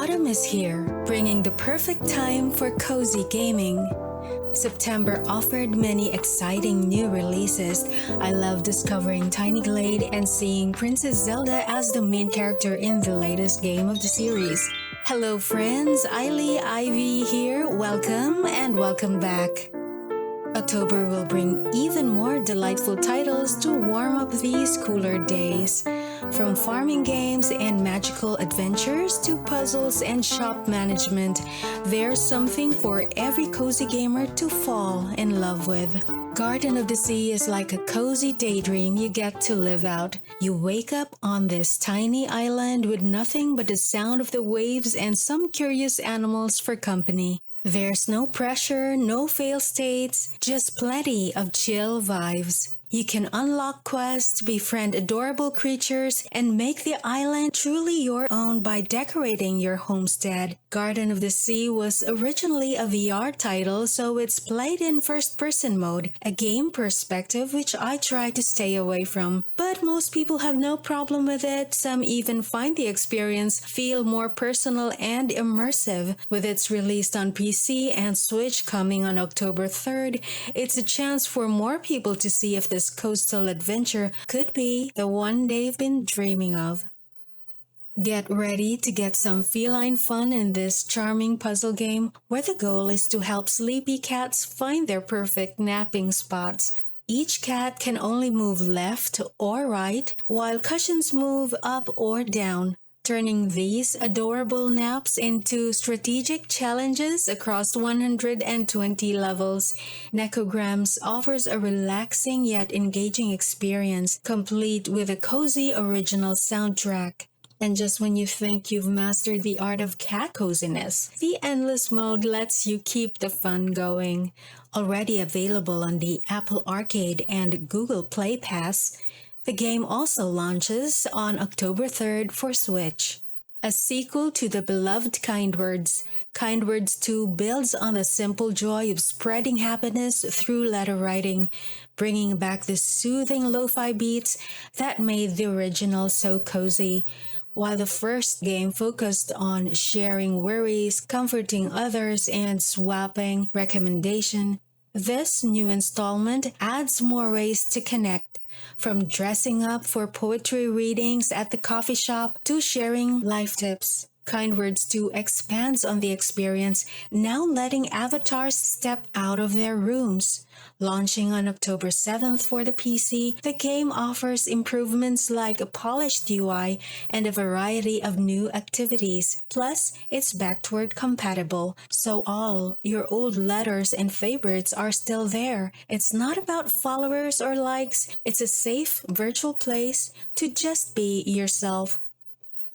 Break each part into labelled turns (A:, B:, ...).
A: Autumn is here, bringing the perfect time for cozy gaming. September offered many exciting new releases. I love discovering Tiny Glade and seeing Princess Zelda as the main character in the latest game of the series. Hello friends, Eily Ivy here. Welcome back. October will bring even more delightful titles to warm up these cooler days. From farming games and magical adventures to puzzles and shop management, there's something for every cozy gamer to fall in love with. Garden of the Sea is like a cozy daydream you get to live out. You wake up on this tiny island with nothing but the sound of the waves and some curious animals for company. There's no pressure, no fail states, just plenty of chill vibes. You can unlock quests, befriend adorable creatures, and make the island truly your own by decorating your homestead. Garden of the Sea was originally a VR title, so it's played in first-person mode, a game perspective which I try to stay away from. But most people have no problem with it. Some even find the experience feel more personal and immersive. With its release on PC and Switch coming on October 3rd, it's a chance for more people to see if this coastal adventure could be the one they've been dreaming of. Get ready to get some feline fun in this charming puzzle game where the goal is to help sleepy cats find their perfect napping spots. Each cat can only move left or right, while cushions move up or down, turning these adorable naps into strategic challenges across 120 levels. Necograms offers a relaxing yet engaging experience, complete with a cozy original soundtrack. And just when you think you've mastered the art of cat coziness, the Endless Mode lets you keep the fun going. Already available on the Apple Arcade and Google Play Pass, the game also launches on October 3rd for Switch. A sequel to the beloved Kind Words, Kind Words 2 builds on the simple joy of spreading happiness through letter writing, bringing back the soothing lo-fi beats that made the original so cozy. While the first game focused on sharing worries, comforting others, and swapping recommendation, this new installment adds more ways to connect, from dressing up for poetry readings at the coffee shop to sharing life tips. Kind Words 2 expands on the experience, now letting avatars step out of their rooms. Launching on October 7th for the PC, the game offers improvements like a polished UI and a variety of new activities. Plus, it's backward compatible, so all your old letters and favorites are still there. It's not about followers or likes, it's a safe virtual place to just be yourself.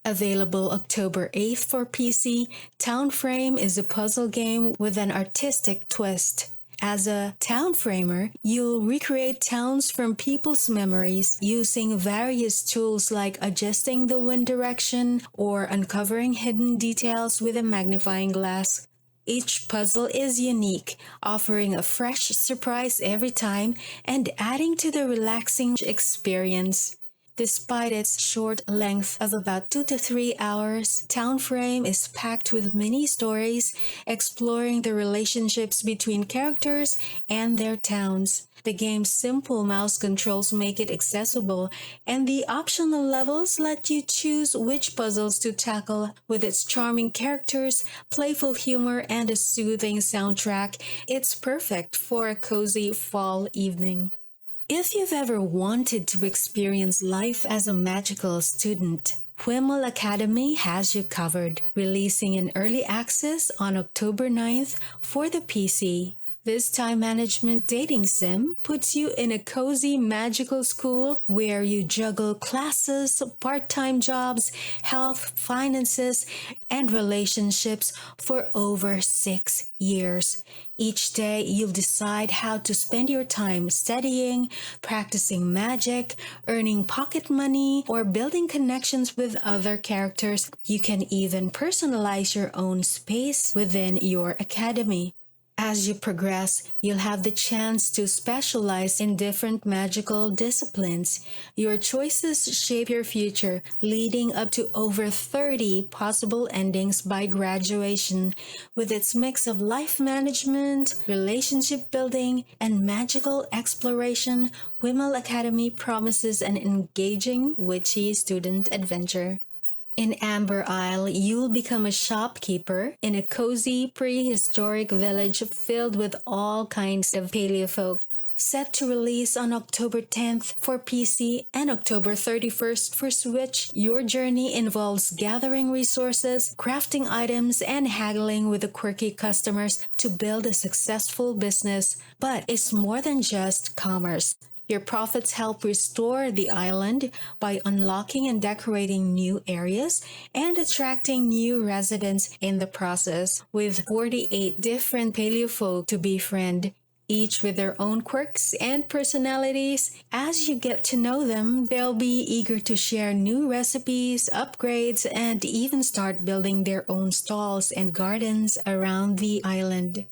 A: Available October 8th for PC, Town Frame is a puzzle game with an artistic twist. As a town framer, you'll recreate towns from people's memories using various tools like adjusting the wind direction or uncovering hidden details with a magnifying glass. Each puzzle is unique, offering a fresh surprise every time and adding to the relaxing experience. Despite its short length of about 2 to 3 hours, Town Frame is packed with mini stories exploring the relationships between characters and their towns. The game's simple mouse controls make it accessible, and the optional levels let you choose which puzzles to tackle. With its charming characters, playful humor, and a soothing soundtrack, it's perfect for a cozy fall evening. If you've ever wanted to experience life as a magical student, Whimel Academy has you covered, releasing in early access on October 9th for the PC. This time management dating sim puts you in a cozy magical school where you juggle classes, part-time jobs, health, finances, and relationships for over 6 years. Each day, you'll decide how to spend your time studying, practicing magic, earning pocket money, or building connections with other characters. You can even personalize your own space within your academy. As you progress, you'll have the chance to specialize in different magical disciplines. Your choices shape your future, leading up to over 30 possible endings by graduation. With its mix of life management, relationship building, and magical exploration, Wimmel Academy promises an engaging, witchy student adventure. In Amber Isle, you'll become a shopkeeper in a cozy prehistoric village filled with all kinds of paleofolk. Set to release on October 10th for PC and October 31st for Switch, your journey involves gathering resources, crafting items, and haggling with the quirky customers to build a successful business. But it's more than just commerce. Your profits help restore the island by unlocking and decorating new areas and attracting new residents in the process, with 48 different paleofolk to befriend, each with their own quirks and personalities. As you get to know them, they'll be eager to share new recipes, upgrades, and even start building their own stalls and gardens around the island.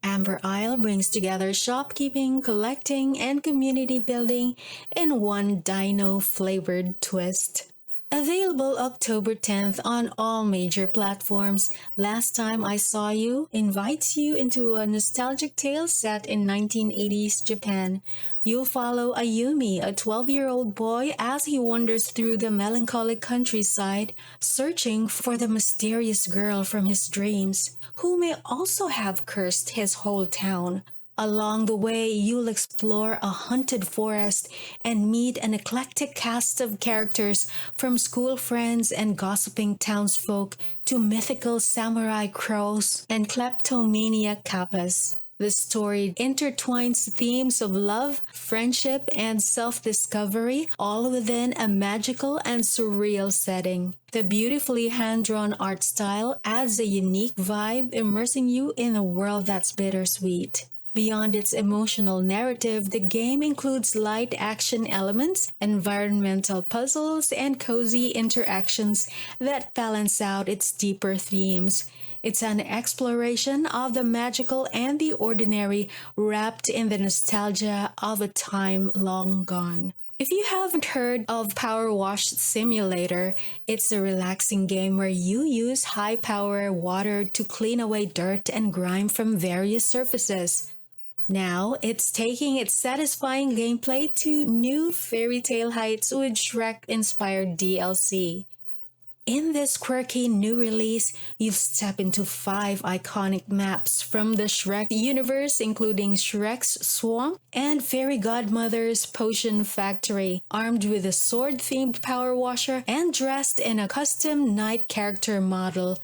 A: Amber Isle brings together shopkeeping, collecting, and community building in one dino-flavored twist. Available October 10th on all major platforms, Last Time I Saw You invites you into a nostalgic tale set in 1980s Japan. You'll follow Ayumi, a 12-year-old boy, as he wanders through the melancholic countryside, searching for the mysterious girl from his dreams, who may also have cursed his whole town. Along the way, you'll explore a haunted forest and meet an eclectic cast of characters, from school friends and gossiping townsfolk to mythical samurai crows and kleptomaniac kappas. The story intertwines themes of love, friendship, and self-discovery, all within a magical and surreal setting. The beautifully hand-drawn art style adds a unique vibe, immersing you in a world that's bittersweet. Beyond its emotional narrative, the game includes light action elements, environmental puzzles, and cozy interactions that balance out its deeper themes. It's an exploration of the magical and the ordinary, wrapped in the nostalgia of a time long gone. If you haven't heard of Power Wash Simulator, it's a relaxing game where you use high-power water to clean away dirt and grime from various surfaces. Now, it's taking its satisfying gameplay to new fairy tale heights with Shrek-inspired DLC. In this quirky new release, you'll step into 5 iconic maps from the Shrek universe, including Shrek's Swamp and Fairy Godmother's Potion Factory, armed with a sword-themed power washer and dressed in a custom knight character model.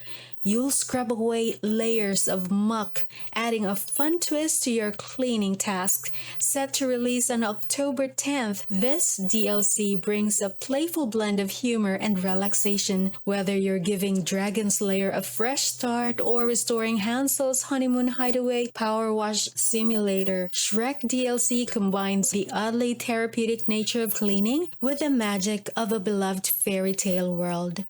A: You'll scrub away layers of muck, adding a fun twist to your cleaning tasks. Set to release on October 10th, this DLC brings a playful blend of humor and relaxation, whether you're giving Dragon Slayer a fresh start or restoring Hansel's honeymoon hideaway. Power Wash Simulator Shrek DLC combines the oddly therapeutic nature of cleaning with the magic of a beloved fairy tale world.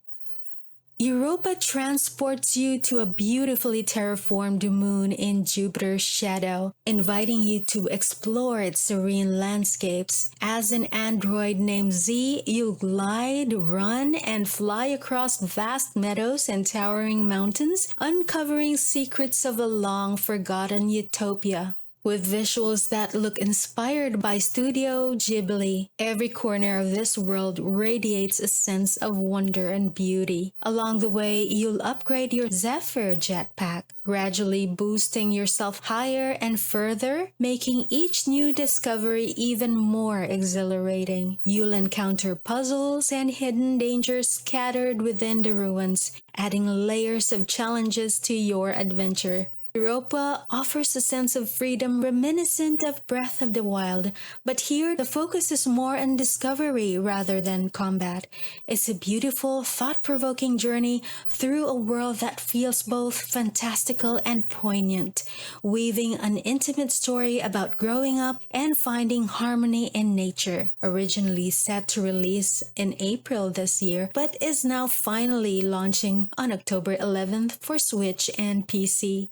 A: Europa transports you to a beautifully terraformed moon in Jupiter's shadow, inviting you to explore its serene landscapes. As an android named Z, you'll glide, run, and fly across vast meadows and towering mountains, uncovering secrets of a long-forgotten utopia. With visuals that look inspired by Studio Ghibli, every corner of this world radiates a sense of wonder and beauty. Along the way, you'll upgrade your Zephyr jetpack, gradually boosting yourself higher and further, making each new discovery even more exhilarating. You'll encounter puzzles and hidden dangers scattered within the ruins, adding layers of challenges to your adventure. Europa offers a sense of freedom reminiscent of Breath of the Wild, but here the focus is more on discovery rather than combat. It's a beautiful, thought-provoking journey through a world that feels both fantastical and poignant, weaving an intimate story about growing up and finding harmony in nature. Originally set to release in April this year, but is now finally launching on October 11th for Switch and PC.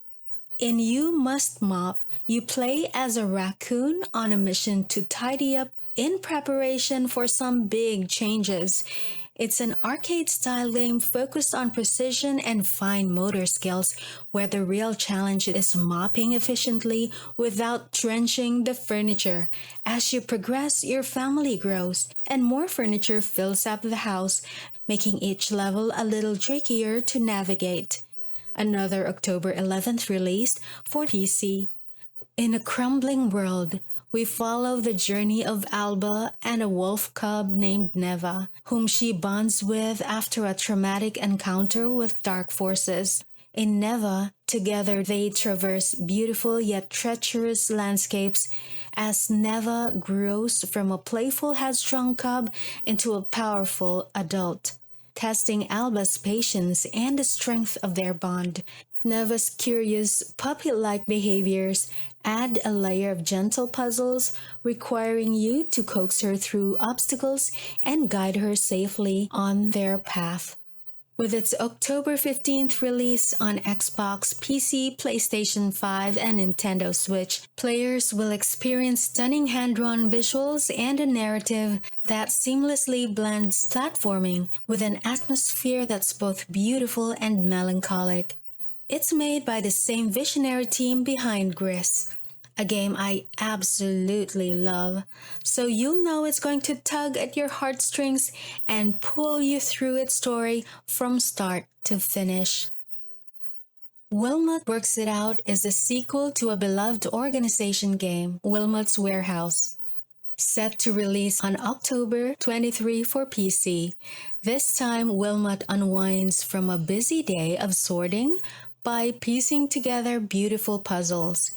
A: In You Must Mop, you play as a raccoon on a mission to tidy up in preparation for some big changes. It's an arcade style game focused on precision and fine motor skills, where the real challenge is mopping efficiently without drenching the furniture. As you progress, your family grows, and more furniture fills up the house, making each level a little trickier to navigate. Another October 11th release for PC. In a crumbling world, we follow the journey of Alba and a wolf cub named Neva, whom she bonds with after a traumatic encounter with dark forces. In Neva, together they traverse beautiful yet treacherous landscapes as Neva grows from a playful headstrong cub into a powerful adult, testing Alba's patience and the strength of their bond. Neva's curious, puppy-like behaviors add a layer of gentle puzzles, requiring you to coax her through obstacles and guide her safely on their path. With its October 15th release on Xbox, PC, PlayStation 5, and Nintendo Switch, players will experience stunning hand-drawn visuals and a narrative that seamlessly blends platforming with an atmosphere that's both beautiful and melancholic. It's made by the same visionary team behind Gris, a game I absolutely love, so you'll know it's going to tug at your heartstrings and pull you through its story from start to finish. Wilmot Works It Out is a sequel to a beloved organization game, Wilmot's Warehouse. Set to release on October 23 for PC, this time Wilmot unwinds from a busy day of sorting by piecing together beautiful puzzles.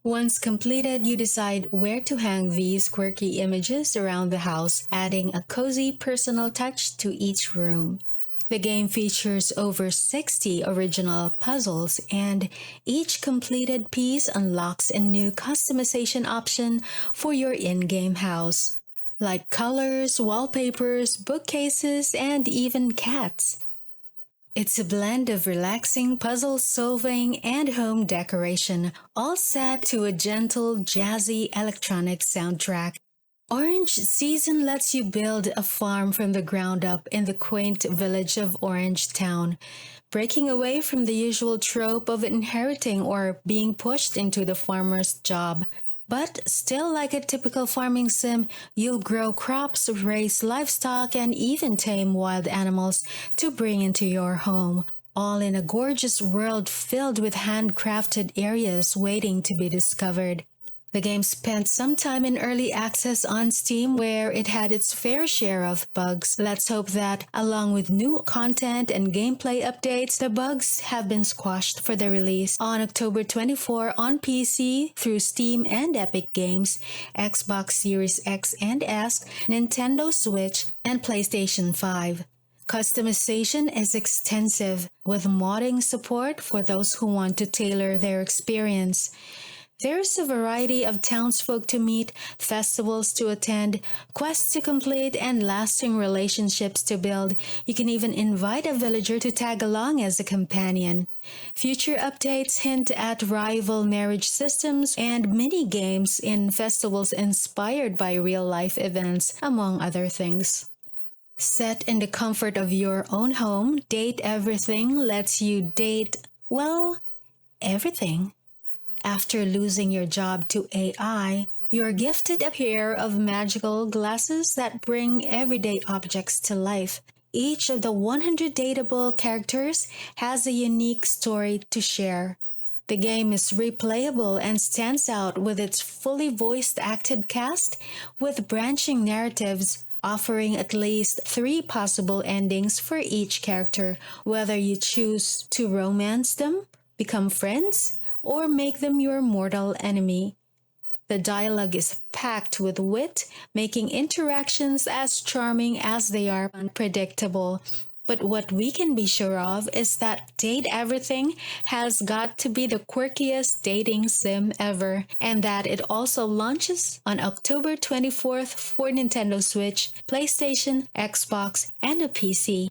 A: Once completed, you decide where to hang these quirky images around the house, adding a cozy personal touch to each room. The game features over 60 original puzzles, and each completed piece unlocks a new customization option for your in-game house, like colors, wallpapers, bookcases, and even cats. It's a blend of relaxing puzzle solving and home decoration, all set to a gentle, jazzy electronic soundtrack. Orange Season lets you build a farm from the ground up in the quaint village of Orange Town, breaking away from the usual trope of inheriting or being pushed into the farmer's job. But still, like a typical farming sim, you'll grow crops, raise livestock, and even tame wild animals to bring into your home, all in a gorgeous world filled with handcrafted areas waiting to be discovered. The game spent some time in early access on Steam, where it had its fair share of bugs. Let's hope that, along with new content and gameplay updates, the bugs have been squashed for the release on October 24 on PC through Steam and Epic Games, Xbox Series X and S, Nintendo Switch, and PlayStation 5. Customization is extensive, with modding support for those who want to tailor their experience. There's a variety of townsfolk to meet, festivals to attend, quests to complete, and lasting relationships to build. You can even invite a villager to tag along as a companion. Future updates hint at rival marriage systems and mini-games in festivals inspired by real-life events, among other things. Set in the comfort of your own home, Date Everything lets you date, well, everything. After losing your job to AI, you're gifted a pair of magical glasses that bring everyday objects to life. Each of the 100 dateable characters has a unique story to share. The game is replayable and stands out with its fully voice-acted cast with branching narratives, offering at least 3 possible endings for each character, whether you choose to romance them, become friends, or make them your mortal enemy. The dialogue is packed with wit, making interactions as charming as they are unpredictable. But what we can be sure of is that Date Everything has got to be the quirkiest dating sim ever, and that it also launches on October 24th for Nintendo Switch, PlayStation, Xbox, and a PC.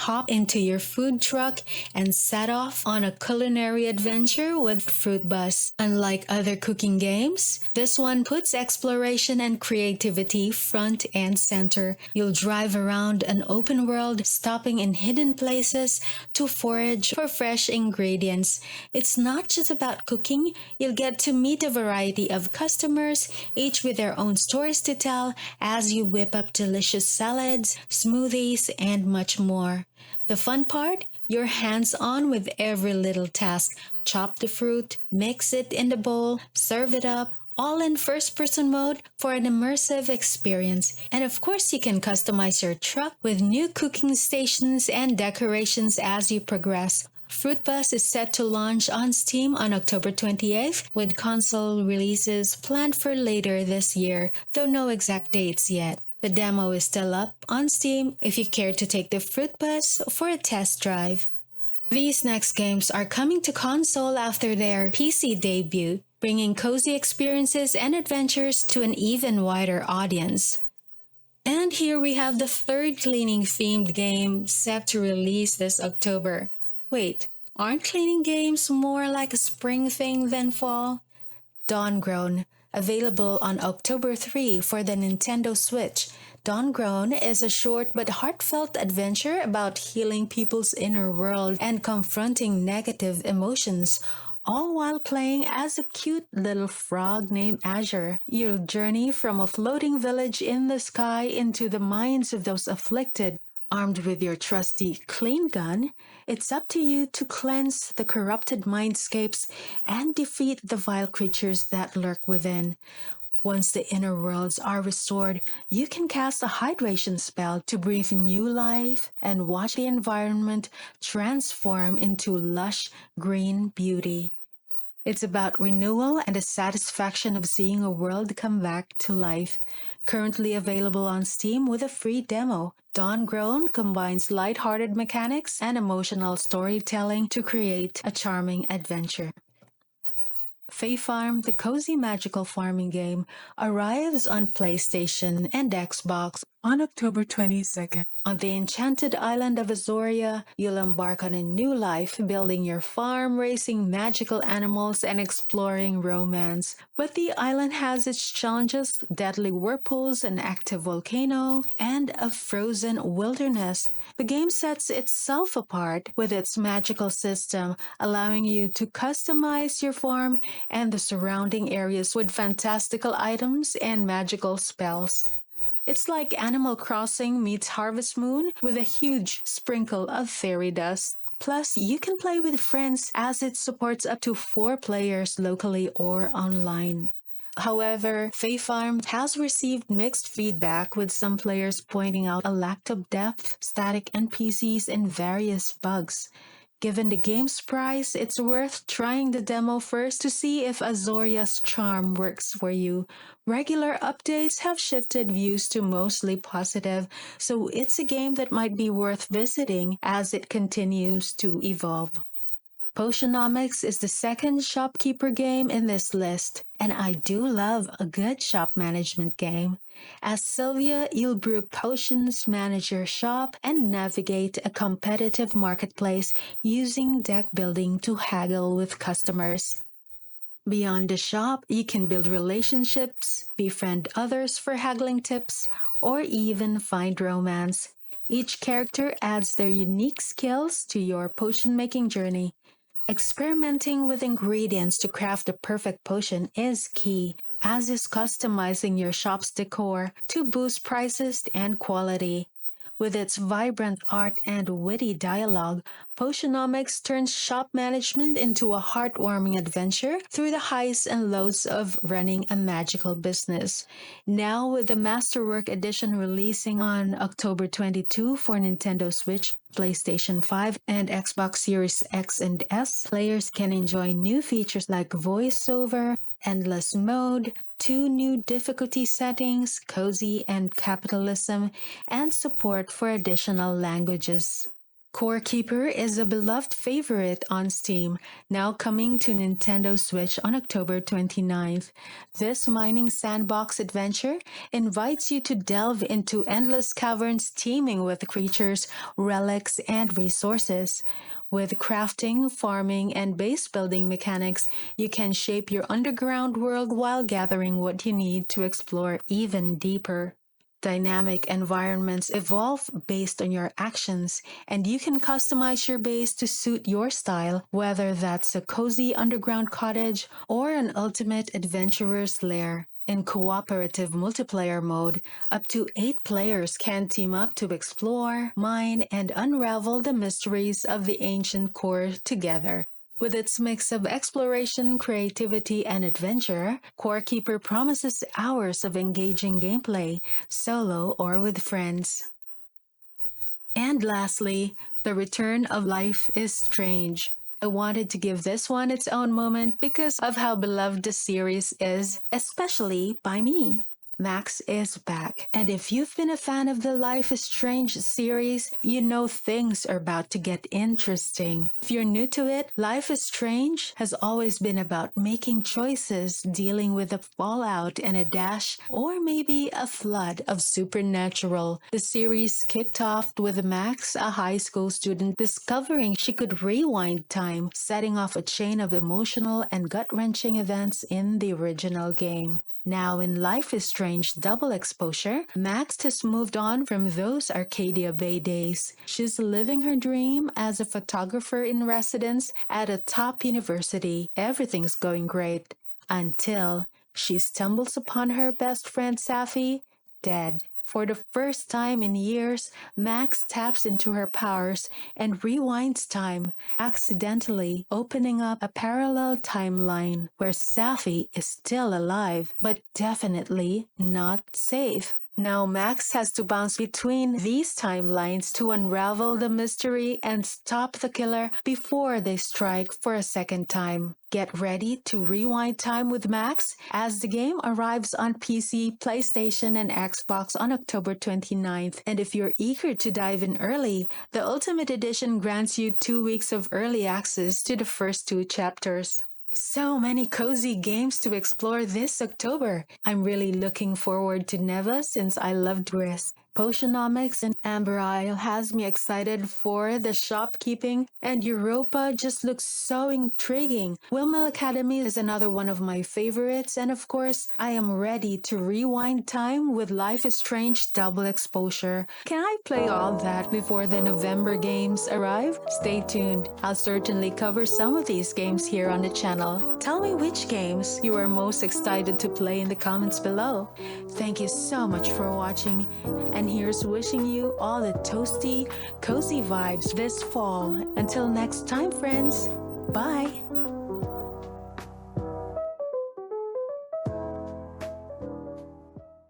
A: Hop into your food truck and set off on a culinary adventure with Fruit Bus. Unlike other cooking games, this one puts exploration and creativity front and center. You'll drive around an open world, stopping in hidden places to forage for fresh ingredients. It's not just about cooking, you'll get to meet a variety of customers, each with their own stories to tell as you whip up delicious salads, smoothies, and much more. The fun part? You're hands on with every little task. Chop the fruit, mix it in the bowl, serve it up, all in first person mode for an immersive experience. And of course, you can customize your truck with new cooking stations and decorations as you progress. Fruit Bus is set to launch on Steam on October 28th, with console releases planned for later this year, though no exact dates yet. The demo is still up on Steam if you care to take the Fruit Bus for a test drive. These next games are coming to console after their PC debut, bringing cozy experiences and adventures to an even wider audience. And here we have the third cleaning-themed game set to release this October. Wait, aren't cleaning games more like a spring thing than fall? Dawngrown, available on October 3 for the Nintendo Switch. Dawngrown is a short but heartfelt adventure about healing people's inner world and confronting negative emotions, all while playing as a cute little frog named Azure. You'll journey from a floating village in the sky into the minds of those afflicted. Armed with your trusty clean gun, it's up to you to cleanse the corrupted mindscapes and defeat the vile creatures that lurk within. Once the inner worlds are restored, you can cast a hydration spell to breathe new life and watch the environment transform into lush green beauty. It's about renewal and the satisfaction of seeing a world come back to life. Currently available on Steam with a free demo, Dawngrown combines light-hearted mechanics and emotional storytelling to create a charming adventure. Fae Farm, the cozy magical farming game, arrives on PlayStation and Xbox on October 22nd. On the enchanted island of Azoria, you'll embark on a new life, building your farm, raising magical animals, and exploring romance. But the island has its challenges: deadly whirlpools, an active volcano, and a frozen wilderness. The game sets itself apart with its magical system, allowing you to customize your farm and the surrounding areas with fantastical items and magical spells. It's like Animal Crossing meets Harvest Moon with a huge sprinkle of fairy dust. Plus, you can play with friends as it supports up to 4 players locally or online. However, Fae Farm has received mixed feedback, with some players pointing out a lack of depth, static NPCs, and various bugs. Given the game's price, it's worth trying the demo first to see if Azoria's charm works for you. Regular updates have shifted views to mostly positive, so it's a game that might be worth visiting as it continues to evolve. Potionomics is the second shopkeeper game in this list, and I do love a good shop management game. As Sylvia, you'll brew potions, manage your shop, and navigate a competitive marketplace using deck building to haggle with customers. Beyond the shop, you can build relationships, befriend others for haggling tips, or even find romance. Each character adds their unique skills to your potion making journey. Experimenting with ingredients to craft the perfect potion is key, as is customizing your shop's decor to boost prices and quality. With its vibrant art and witty dialogue, Potionomics turns shop management into a heartwarming adventure through the highs and lows of running a magical business. Now, with the Masterwork Edition releasing on October 22 for Nintendo Switch, PlayStation 5, and Xbox Series X and S, players can enjoy new features like voiceover, endless mode, 2 new difficulty settings, cozy and capitalism, and support for additional languages. Core Keeper is a beloved favorite on Steam, now coming to Nintendo Switch on October 29th. This mining sandbox adventure invites you to delve into endless caverns teeming with creatures, relics, and resources. With crafting, farming, and base building mechanics, you can shape your underground world while gathering what you need to explore even deeper. Dynamic environments evolve based on your actions, and you can customize your base to suit your style, whether that's a cozy underground cottage or an ultimate adventurer's lair. In cooperative multiplayer mode, up to 8 players can team up to explore, mine, and unravel the mysteries of the ancient core together. With its mix of exploration, creativity, and adventure, Core Keeper promises hours of engaging gameplay, solo or with friends. And lastly, the return of Life is Strange. I wanted to give this one its own moment because of how beloved the series is, especially by me. Max is back. And if you've been a fan of the Life is Strange series, you know things are about to get interesting. If you're new to it, Life is Strange has always been about making choices, dealing with the fallout and a dash, or maybe a flood of supernatural. The series kicked off with Max, a high school student, discovering she could rewind time, setting off a chain of emotional and gut-wrenching events in the original game. Now, in Life is Strange Double Exposure, Max has moved on from those Arcadia Bay days. She's living her dream as a photographer in residence at a top university. Everything's going great until she stumbles upon her best friend Safi dead. For the first time in years, Max taps into her powers and rewinds time, accidentally opening up a parallel timeline where Safi is still alive, but definitely not safe. Now Max has to bounce between these timelines to unravel the mystery and stop the killer before they strike for a second time. Get ready to rewind time with Max as the game arrives on PC, PlayStation, and Xbox on October 29th. And if you're eager to dive in early, the Ultimate Edition grants you 2 weeks of early access to the first 2 chapters. So many cozy games to explore this October. I'm really looking forward to Neva since I love Gris. Potionomics and Amber Isle has me excited for the shopkeeping, and Europa just looks so intriguing. Windmill Academy is another one of my favorites, and of course, I am ready to rewind time with Life is Strange Double Exposure. Can I play all that before the November games arrive? Stay tuned. I'll certainly cover some of these games here on the channel. Tell me which games you are most excited to play in the comments below. Thank you so much for watching, and here's wishing you all the toasty, cozy vibes this fall. Until next time, friends. Bye.